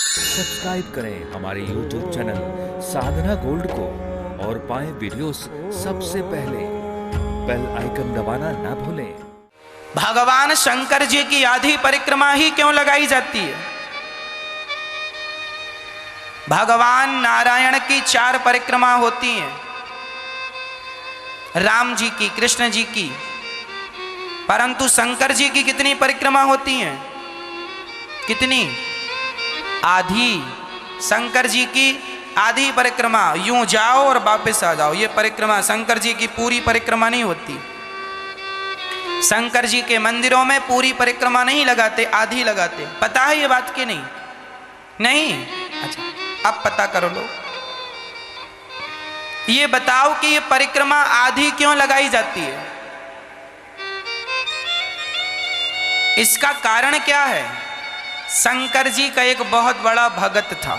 Subscribe करें हमारे YouTube channel साधना gold को और पाएं वीडियोस सबसे पहले। बेल आइकन दबाना ना भूलें। भगवान शंकर जी की आधी परिक्रमा ही क्यों लगाई जाती है? भगवान नारायण की 4 परिक्रमा होती हैं, राम जी की, कृष्ण जी की, परंतु शंकर जी की कितनी परिक्रमा होती हैं? कितनी? आधी। शंकर जी की आधी परिक्रमा, यूं जाओ और वापस आ जाओ, ये परिक्रमा शंकर जी की पूरी परिक्रमा नहीं होती। शंकर जी के मंदिरों में पूरी परिक्रमा नहीं लगाते, आधी लगाते। पता है ये बात कि नहीं? नहीं? अच्छा, अब पता करो लो। ये बताओ कि ये परिक्रमा आधी क्यों लगाई जाती है? इसका कारण क्या है? शंकर जी का एक बहुत बड़ा भगत था,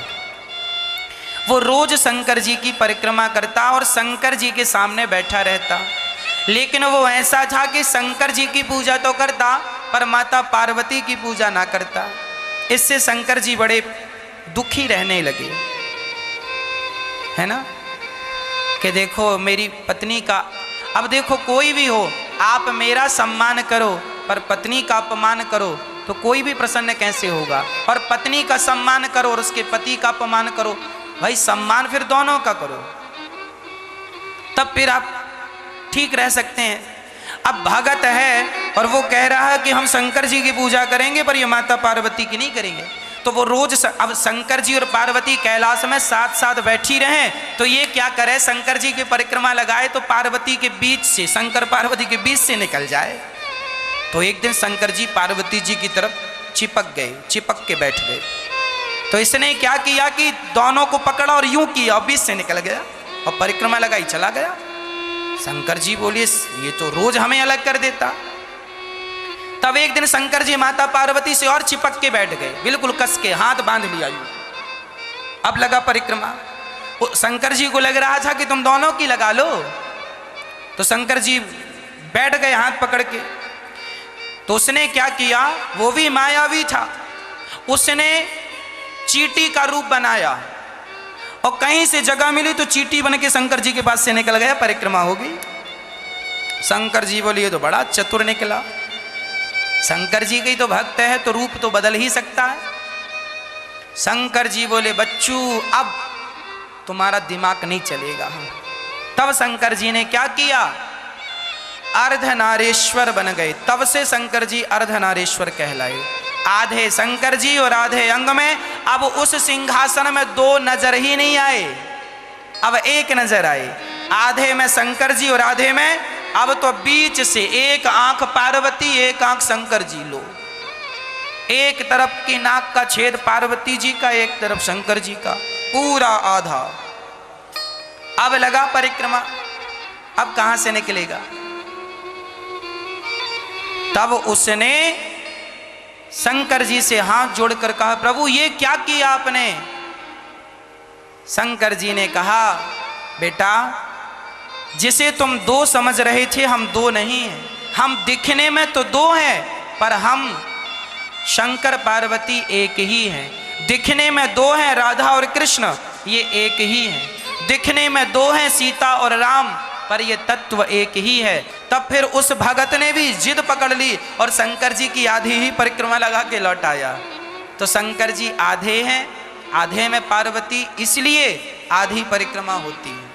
वो रोज शंकर जी की परिक्रमा करता और शंकर जी के सामने बैठा रहता, लेकिन वो ऐसा था कि शंकर जी की पूजा तो करता पर माता पार्वती की पूजा ना करता। इससे शंकर जी बड़े दुखी रहने लगे, है ना, कि देखो मेरी पत्नी का, अब देखो कोई भी हो, आप मेरा सम्मान करो पर पत्नी का अपमान करो तो कोई भी प्रसन्न कैसे होगा? और पत्नी का सम्मान करो और उसके पति का अपमान करो, भाई सम्मान फिर दोनों का करो, तब फिर आप ठीक रह सकते हैं। अब भगत है और वो कह रहा है कि हम शंकर जी की पूजा करेंगे पर ये माता पार्वती की नहीं करेंगे, तो वो रोज अब शंकर जी और पार्वती कैलाश में साथ साथ बैठी रहे, तो ये क्या करे, शंकर जी की परिक्रमा लगाए तो पार्वती के बीच से, शंकर पार्वती के बीच से निकल जाए। तो एक दिन शंकर जी पार्वती जी की तरफ चिपक गए, चिपक के बैठ गए। तो इसने क्या किया कि दोनों को पकड़ा और यूं किया और बीच से निकल गया और परिक्रमा लगाई चला गया। शंकर जी बोले ये तो रोज हमें अलग कर देता। तब एक दिन शंकर जी माता पार्वती से और चिपक के बैठ गए, बिल्कुल कस के हाथ बांध लिया यूं। अब लगा परिक्रमा। शंकर जी को लग रहा था कि तुम दोनों की लगा लो, तो शंकर जी बैठ गए हाथ पकड़ के। तो उसने क्या किया, वो भी मायावी था, उसने चींटी का रूप बनाया और कहीं से जगह मिली तो चींटी बन के शंकर जी के पास से निकल गया, परिक्रमा हो गई। शंकर जी बोले ये तो बड़ा चतुर निकला, शंकर जी की तो भक्त है तो रूप तो बदल ही सकता है। शंकर जी बोले बच्चू अब तुम्हारा दिमाग नहीं चलेगा। तब शंकर जी ने क्या किया, अर्धनारेश्वर बन गए। तब से शंकर जी अर्धनारेश्वर कहलाए। आधे शंकर जी और आधे अंग में अब उस सिंहासन में 2 नजर ही नहीं आए, अब एक नजर आए। आधे में शंकर जी और आधे में अब तो बीच से एक आंख पार्वती, एक आंख शंकर जी। लो, एक तरफ की नाक का छेद पार्वती जी का, एक तरफ शंकर जी का, पूरा आधा। अब लगा परिक्रमा, अब कहां से निकलेगा? तब उसने शंकर जी से हाथ जोड़कर कहा प्रभु ये क्या किया आपने? शंकर जी ने कहा बेटा जिसे तुम 2 समझ रहे थे हम 2 नहीं हैं, हम दिखने में तो 2 हैं पर हम शंकर पार्वती एक ही हैं। दिखने में 2 हैं राधा और कृष्ण, ये एक ही हैं। दिखने में 2 हैं सीता और राम, पर ये तत्व एक ही है। तब फिर उस भगत ने भी जिद पकड़ ली और शंकर जी की आधी ही परिक्रमा लगा के लौट आया। तो शंकर जी आधे हैं, आधे में पार्वती, इसलिए आधी परिक्रमा होती है।